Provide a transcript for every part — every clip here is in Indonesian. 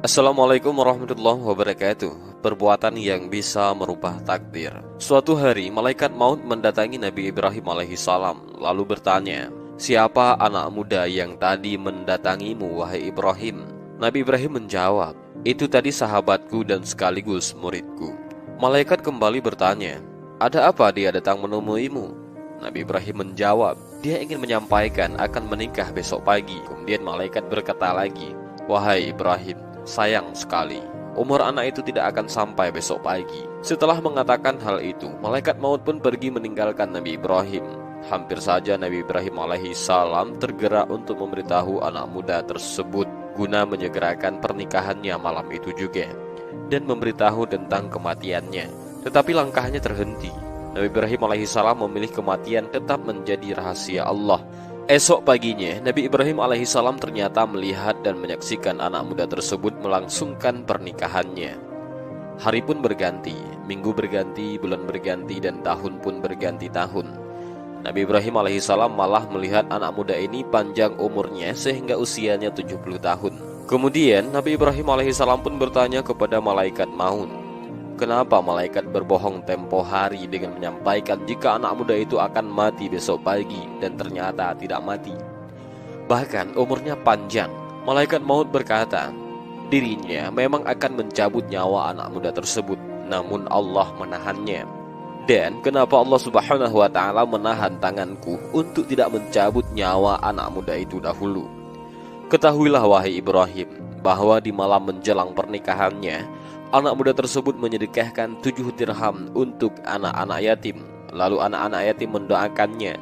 Assalamualaikum warahmatullahi wabarakatuh. Perbuatan yang bisa merubah takdir. Suatu hari malaikat maut mendatangi Nabi Ibrahim alaihissalam lalu bertanya, "Siapa anak muda yang tadi mendatangimu wahai Ibrahim?" Nabi Ibrahim menjawab, "Itu tadi sahabatku dan sekaligus muridku." Malaikat kembali bertanya, "Ada apa dia datang menemuimu?" Nabi Ibrahim menjawab, "Dia ingin menyampaikan akan menikah besok pagi." Kemudian malaikat berkata lagi, "Wahai Ibrahim, sayang sekali, umur anak itu tidak akan sampai besok pagi." Setelah mengatakan hal itu, malaikat maut pun pergi meninggalkan Nabi Ibrahim. Hampir saja Nabi Ibrahim alaihissalam tergerak untuk memberitahu anak muda tersebut guna menyegerakan pernikahannya malam itu juga dan memberitahu tentang kematiannya. Tetapi langkahnya terhenti. Nabi Ibrahim alaihissalam memilih kematian tetap menjadi rahasia Allah. Esok paginya, Nabi Ibrahim alaihissalam ternyata melihat dan menyaksikan anak muda tersebut melangsungkan pernikahannya. Hari pun berganti, minggu berganti, bulan berganti, dan tahun pun berganti tahun. Nabi Ibrahim alaihissalam malah melihat anak muda ini panjang umurnya sehingga usianya 70 tahun. Kemudian Nabi Ibrahim alaihissalam pun bertanya kepada malaikat maut, "Kenapa malaikat berbohong tempo hari dengan menyampaikan jika anak muda itu akan mati besok pagi dan ternyata tidak mati? Bahkan umurnya panjang." Malaikat maut berkata, dirinya memang akan mencabut nyawa anak muda tersebut, namun Allah menahannya. "Dan kenapa Allah subhanahu wa ta'ala menahan tanganku untuk tidak mencabut nyawa anak muda itu dahulu? Ketahuilah wahai Ibrahim, bahwa di malam menjelang pernikahannya, anak muda tersebut menyedekahkan 7 dirham untuk anak-anak yatim. Lalu anak-anak yatim mendoakannya.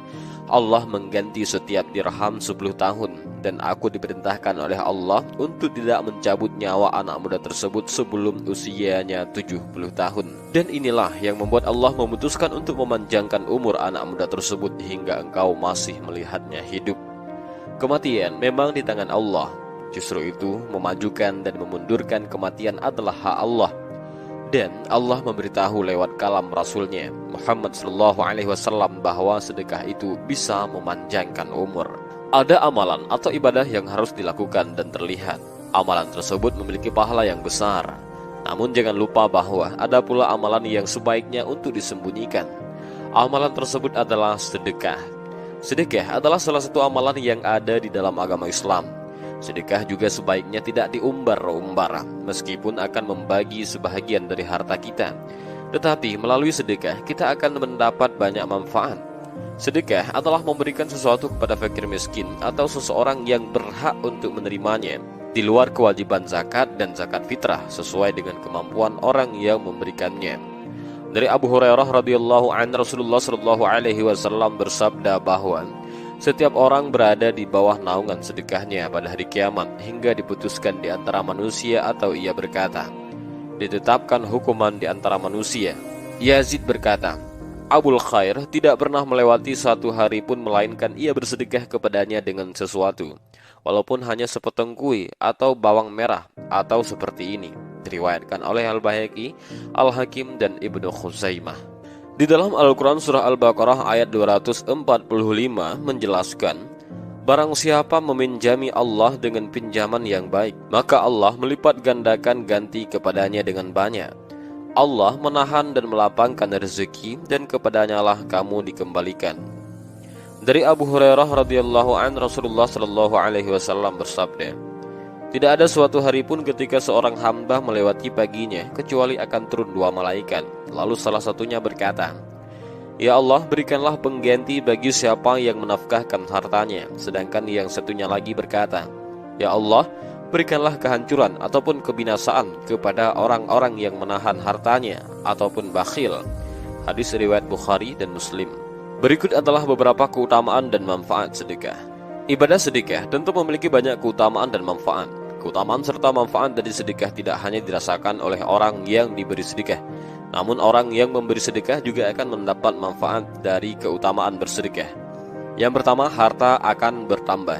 Allah mengganti setiap dirham 10 tahun. Dan aku diperintahkan oleh Allah untuk tidak mencabut nyawa anak muda tersebut sebelum usianya 70 tahun. Dan inilah yang membuat Allah memutuskan untuk memanjangkan umur anak muda tersebut hingga engkau masih melihatnya hidup." Kematian memang di tangan Allah. Justru itu, memajukan dan memundurkan kematian adalah hak Allah. Dan Allah memberitahu lewat kalam Rasulnya Muhammad SAW bahwa sedekah itu bisa memanjangkan umur. Ada amalan atau ibadah yang harus dilakukan dan terlihat. Amalan tersebut memiliki pahala yang besar. Namun jangan lupa bahwa ada pula amalan yang sebaiknya untuk disembunyikan. Amalan tersebut adalah sedekah. Sedekah adalah salah satu amalan yang ada di dalam agama Islam. Sedekah juga sebaiknya tidak diumbar-umbar, meskipun akan membagi sebahagian dari harta kita. Tetapi melalui sedekah kita akan mendapat banyak manfaat. Sedekah adalah memberikan sesuatu kepada fakir miskin atau seseorang yang berhak untuk menerimanya, di luar kewajiban zakat dan zakat fitrah sesuai dengan kemampuan orang yang memberikannya. Dari Abu Hurairah radhiyallahu anhu, Rasulullah sallallahu alaihi wasallam bersabda bahwa setiap orang berada di bawah naungan sedekahnya pada hari kiamat hingga diputuskan di antara manusia, atau ia berkata, ditetapkan hukuman di antara manusia. Yazid berkata, Abul Khair tidak pernah melewati satu hari pun melainkan ia bersedekah kepadanya dengan sesuatu, walaupun hanya sepotong kue atau bawang merah atau seperti ini. Diriwayatkan oleh Al-Baihaqi, Al-Hakim, dan Ibnu Khuzaimah. Di dalam Al-Quran surah Al-Baqarah ayat 245 menjelaskan, barang siapa meminjami Allah dengan pinjaman yang baik, maka Allah melipat gandakan ganti kepadanya dengan banyak. Allah menahan dan melapangkan rezeki, dan kepadanya lah kamu dikembalikan. Dari Abu Hurairah radhiyallahu anhu, Rasulullah sallallahu alaihi wasallam bersabda, tidak ada suatu hari pun ketika seorang hamba melewati paginya kecuali akan turun 2 malaikat. Lalu salah satunya berkata, ya Allah, berikanlah pengganti bagi siapa yang menafkahkan hartanya. Sedangkan yang satunya lagi berkata, ya Allah, berikanlah kehancuran ataupun kebinasaan kepada orang-orang yang menahan hartanya ataupun bakhil. Hadis riwayat Bukhari dan Muslim. Berikut adalah beberapa keutamaan dan manfaat sedekah. Ibadah sedekah tentu memiliki banyak keutamaan dan manfaat. Keutamaan serta manfaat dari sedekah tidak hanya dirasakan oleh orang yang diberi sedekah, namun orang yang memberi sedekah juga akan mendapat manfaat dari keutamaan bersedekah. Yang pertama, harta akan bertambah.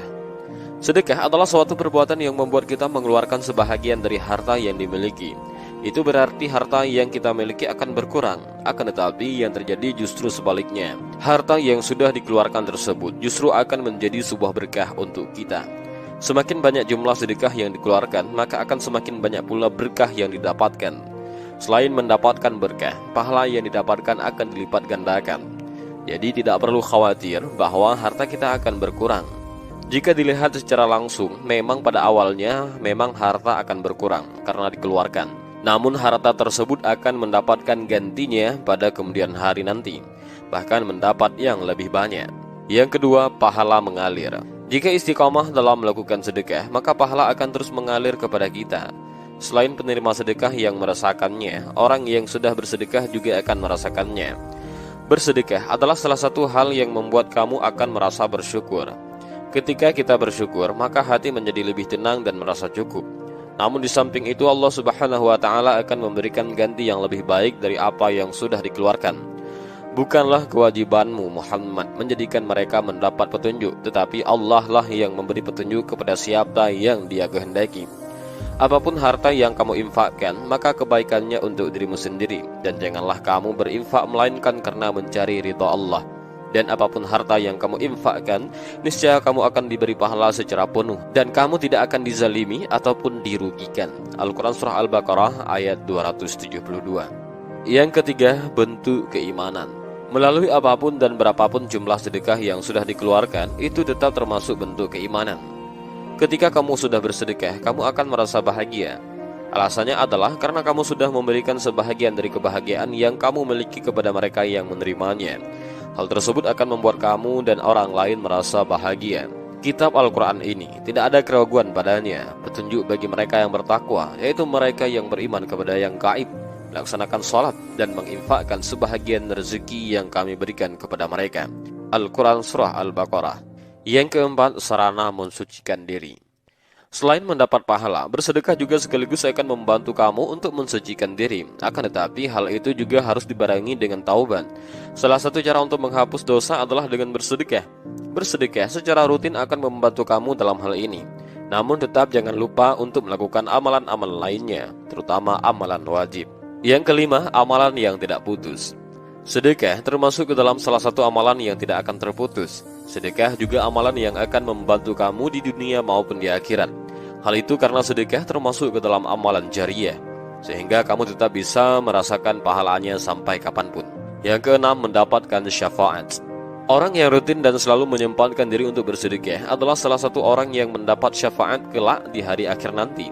Sedekah adalah suatu perbuatan yang membuat kita mengeluarkan sebahagian dari harta yang dimiliki. Itu berarti harta yang kita miliki akan berkurang. Akan tetapi yang terjadi justru sebaliknya. Harta yang sudah dikeluarkan tersebut justru akan menjadi sebuah berkah untuk kita. Semakin banyak jumlah sedekah yang dikeluarkan, maka akan semakin banyak pula berkah yang didapatkan. Selain mendapatkan berkah, pahala yang didapatkan akan dilipat gandakan. Jadi tidak perlu khawatir bahwa harta kita akan berkurang. Jika dilihat secara langsung, memang pada awalnya memang harta akan berkurang karena dikeluarkan. Namun harta tersebut akan mendapatkan gantinya pada kemudian hari nanti, bahkan mendapat yang lebih banyak. Yang kedua, pahala mengalir. Jika istiqomah dalam melakukan sedekah, maka pahala akan terus mengalir kepada kita. Selain penerima sedekah yang merasakannya, orang yang sudah bersedekah juga akan merasakannya. Bersedekah adalah salah satu hal yang membuat kamu akan merasa bersyukur. Ketika kita bersyukur, maka hati menjadi lebih tenang dan merasa cukup. Namun di samping itu Allah Subhanahu wa Ta'ala akan memberikan ganti yang lebih baik dari apa yang sudah dikeluarkan. Bukanlah kewajibanmu Muhammad menjadikan mereka mendapat petunjuk, tetapi Allah lah yang memberi petunjuk kepada siapa yang Dia kehendaki. Apapun harta yang kamu infakkan, maka kebaikannya untuk dirimu sendiri, dan janganlah kamu berinfak melainkan karena mencari ridha Allah. Dan apapun harta yang kamu infakkan, niscaya kamu akan diberi pahala secara penuh, dan kamu tidak akan dizalimi ataupun dirugikan. Al-Quran Surah Al-Baqarah ayat 272. Yang ketiga, bentuk keimanan. Melalui apapun dan berapapun jumlah sedekah yang sudah dikeluarkan, itu tetap termasuk bentuk keimanan. Ketika kamu sudah bersedekah, kamu akan merasa bahagia. Alasannya adalah karena kamu sudah memberikan sebahagian dari kebahagiaan yang kamu miliki kepada mereka yang menerimanya. Hal tersebut akan membuat kamu dan orang lain merasa bahagia. Kitab Al-Quran ini tidak ada keraguan padanya, petunjuk bagi mereka yang bertakwa, yaitu mereka yang beriman kepada yang gaib, melaksanakan sholat, dan menginfakkan sebahagian rezeki yang kami berikan kepada mereka. Al-Quran Surah Al-Baqarah. Yang keempat, sarana mensucikan diri. Selain mendapat pahala, bersedekah juga sekaligus akan membantu kamu untuk mensucikan diri. Akan tetapi, hal itu juga harus dibarengi dengan taubat. Salah satu cara untuk menghapus dosa adalah dengan bersedekah. Bersedekah secara rutin akan membantu kamu dalam hal ini. Namun tetap jangan lupa untuk melakukan amalan-amalan lainnya, terutama amalan wajib. Yang kelima, amalan yang tidak putus. Sedekah termasuk ke dalam salah satu amalan yang tidak akan terputus. Sedekah juga amalan yang akan membantu kamu di dunia maupun di akhirat. Hal itu karena sedekah termasuk ke dalam amalan jariyah, sehingga kamu tetap bisa merasakan pahalanya sampai kapanpun. Yang keenam, mendapatkan syafaat. Orang yang rutin dan selalu menyempatkan diri untuk bersedekah adalah salah satu orang yang mendapat syafaat kelak di hari akhir nanti.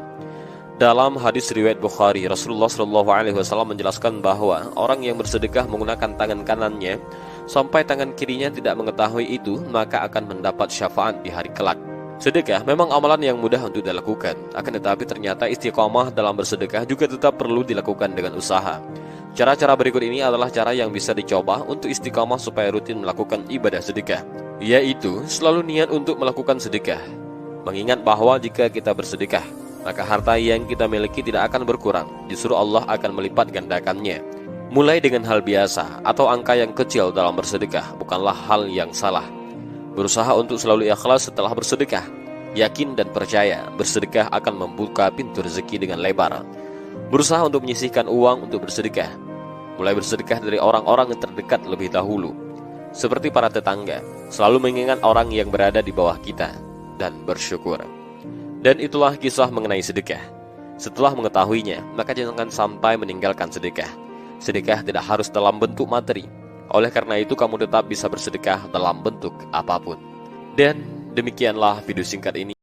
Dalam hadis riwayat Bukhari, Rasulullah SAW menjelaskan bahwa orang yang bersedekah menggunakan tangan kanannya sampai tangan kirinya tidak mengetahui itu, maka akan mendapat syafaat di hari kelak. Sedekah memang amalan yang mudah untuk dilakukan, akan tetapi ternyata istiqomah dalam bersedekah juga tetap perlu dilakukan dengan usaha. Cara-cara berikut ini adalah cara yang bisa dicoba untuk istiqomah supaya rutin melakukan ibadah sedekah, yaitu selalu niat untuk melakukan sedekah. Mengingat bahwa jika kita bersedekah, maka harta yang kita miliki tidak akan berkurang, justru Allah akan melipat gandakannya. Mulai dengan hal biasa atau angka yang kecil dalam bersedekah bukanlah hal yang salah. Berusaha untuk selalu ikhlas setelah bersedekah. Yakin dan percaya bersedekah akan membuka pintu rezeki dengan lebar. Berusaha untuk menyisihkan uang untuk bersedekah. Mulai bersedekah dari orang-orang yang terdekat lebih dahulu, seperti para tetangga. Selalu mengingat orang yang berada di bawah kita dan bersyukur. Dan itulah kisah mengenai sedekah. Setelah mengetahuinya, maka jangan sampai meninggalkan sedekah. Sedekah tidak harus dalam bentuk materi. Oleh karena itu, kamu tetap bisa bersedekah dalam bentuk apapun. Dan demikianlah video singkat ini.